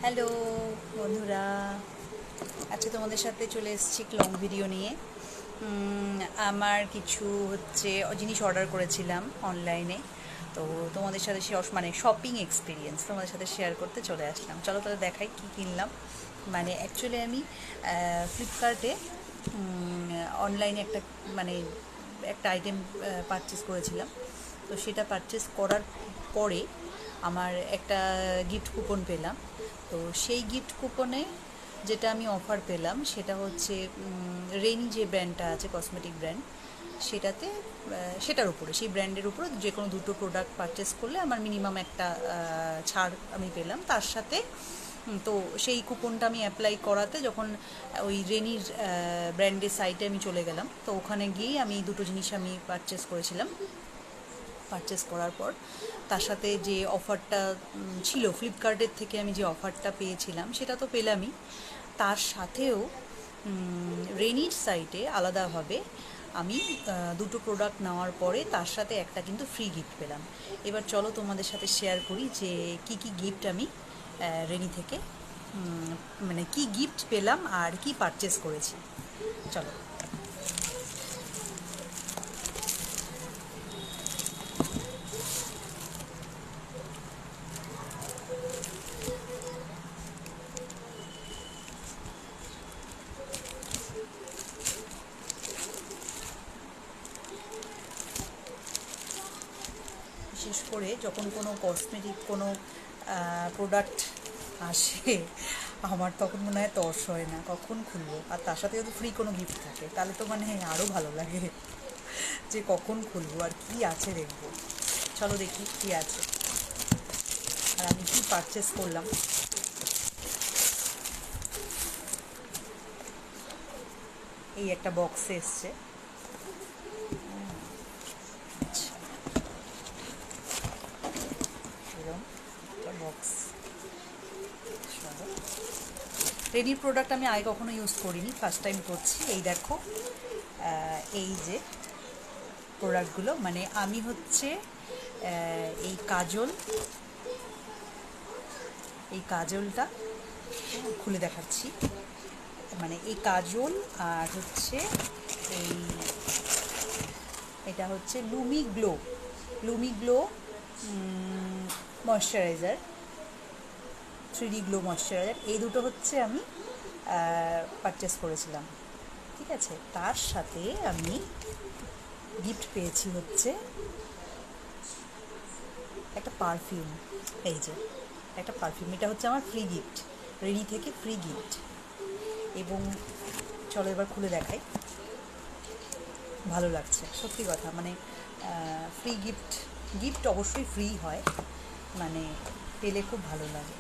Hello বন্ধুরা, আজকে তোমাদের সাথে চলে এসেছি লং ভিডিও নিয়ে। আমার কিছু জিনিস অর্ডার করেছিলাম অনলাইনে, তো তোমাদের সাথে মানে শপিং এক্সপিরিয়েন্স তোমাদের সাথে শেয়ার করতে চলে আসলাম। চলো তাহলে দেখাই কি কিনলাম। মানে অ্যাকচুয়ালি আমি ফ্লিপকার্টে অনলাইনে মানে একটা আইটেম পারচেস করেছিলাম। তো সেটা পারচেস করার পরে আমার একটা গিফট কুপন পেলাম। তো সেই গিফট কুপনে যেটা আমি অফার পেলাম সেটা হচ্ছে রেনি যে ব্র্যান্ডটা আছে, কসমেটিক ব্র্যান্ড, সেটাতে সেটার উপরে, সেই ব্র্যান্ডের উপরে যে কোনো দুটো প্রোডাক্ট পারচেস করলে আমার মিনিমাম একটা ছাড় আমি পেলাম তার সাথে। তো সেই কুপনটা আমি অ্যাপ্লাই করাতে যখন ওই রেনির ব্র্যান্ডের সাইটে আমি চলে গেলাম, তো ওখানে গিয়েই আমি দুটো জিনিস আমি পারচেস করেছিলাম। পারচেস করার পর তার সাথে যে অফারটা ছিল ফ্লিপকার্টের থেকে, আমি যে অফারটা পেয়েছিলাম সেটা তো পেলামই, তার সাথেও রেনির সাইটে আলাদাভাবে আমি দুটো প্রোডাক্ট নেওয়ার পরে তার সাথে একটা কিন্তু ফ্রি গিফট পেলাম। এবার চলো তোমাদের সাথে শেয়ার করি যে কি কি গিফট আমি রেনি থেকে মানে কি গিফট পেলাম আর কি পারচেস করেছি। চলো। বিশেষ করে যখন কোনো কসমেটিক কোনো প্রোডাক্ট আসে, আমার তখন মনে হয় তর্স হয় না কখন খুলবো। আর তার সাথে যদি ফ্রি কোনো গিফট থাকে তাহলে তো মানে আরও ভালো লাগে যে কখন খুলবো আর কি আছে দেখবো। চলো দেখি কি আছে আর আমি কি পারচেস করলাম। এই একটা বক্সে এসছে। আচ্ছা, এরকম একটা বক্স। চলো, রেডির প্রোডাক্ট আমি আগে কখনো ইউজ করিনি, ফার্স্ট টাইম করছি। এই দেখো, এই যে প্রোডাক্টগুলো, মানে আমি এই কাজলটা খুলে দেখাচ্ছি। মানে এই কাজল আর এই এটা হচ্ছে Lumi glow moisturiser, 3D glow moisturiser. এই দুটো আমি পারচেস করেছিলাম। ঠিক আছে, তার সাথে আমি গিফট পেয়েছি একটা পারফিউম। এই যে একটা পারফিউম, এটা আমার ফ্রি গিফট, রেডি থেকে ফ্রি গিফট। এবং চলো এবার খুলে দেখাই। ভালো লাগছে সত্যি কথা, মানে ফ্রি গিফট অবশ্যই ফ্রি হয়, মানে পেলে খুব ভালো লাগে।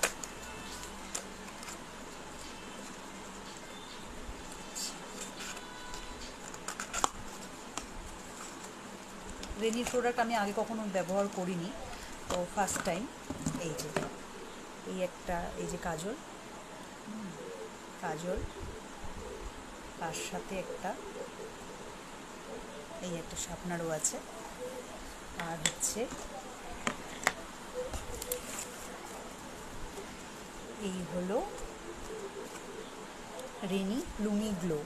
রেনির প্রোডাক্ট আমি আগে কখনো ব্যবহার করিনি, তো ফার্স্ট টাইম। এই যে এই যে কাজল, তার সাথে একটা শার্পনারও আছে। আর এই হলো রেনি লুমি গ্লো।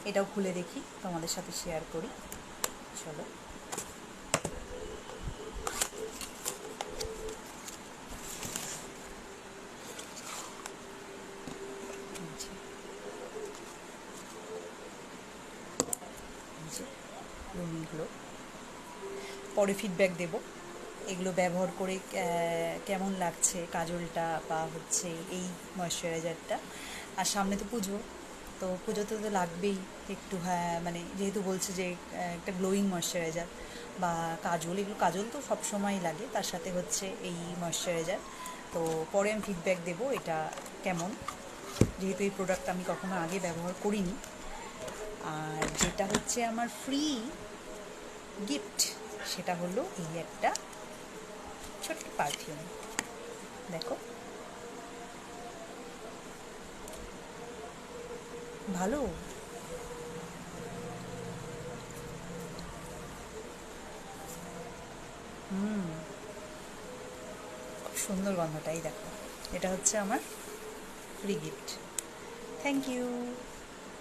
এটাও খুলে দেখি, তোমাদের সাথে শেয়ার করি। চলো। লুমিগুলো পরে ফিডব্যাক দেব, এগুলো ব্যবহার করে কেমন লাগছে কাজলটা বা এই ময়শ্চারাইজারটা। আর সামনে তো পুজো, তো পুজোতে তো লাগবেই একটু, হ্যাঁ, মানে যেহেতু বলছে যে একটা গ্লোয়িং ময়শ্চারাইজার বা কাজল, কাজল তো সবসময়ই লাগে, তার সাথে এই ময়শ্চারাইজার। তো পরে আমি ফিডব্যাক দেবো এটা কেমন, যেহেতু এই প্রোডাক্ট আমি কখনো আগে ব্যবহার করিনি। আর যেটা আমার ফ্রি গিফট সেটা হলো এই একটা ছোট্ট পারফিউম। দেখো, ভালো। খুব সুন্দর গন্ধটাই দেখো। এটা হচ্ছে আমার ফ্রি গিফট। থ্যাংক ইউ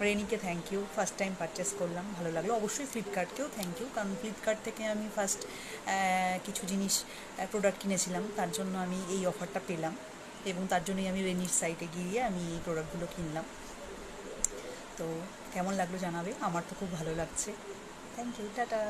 রেনিকে, thank you. First time purchase করলাম, ভালো লাগলো। অবশ্যই ফ্লিপকার্টকেও থ্যাংক ইউ, কারণ ফ্লিপকার্ট থেকে আমি ফার্স্ট কিছু জিনিস প্রোডাক্ট কিনেছিলাম, তার জন্য আমি এই অফারটা পেলাম এবং তার জন্যই আমি রেনির সাইটে গিয়ে আমি এই প্রোডাক্টগুলো কিনলাম। তো কেমন লাগলো জানাবে, আমার তো খুব ভালো লাগছে। Thank you, tata.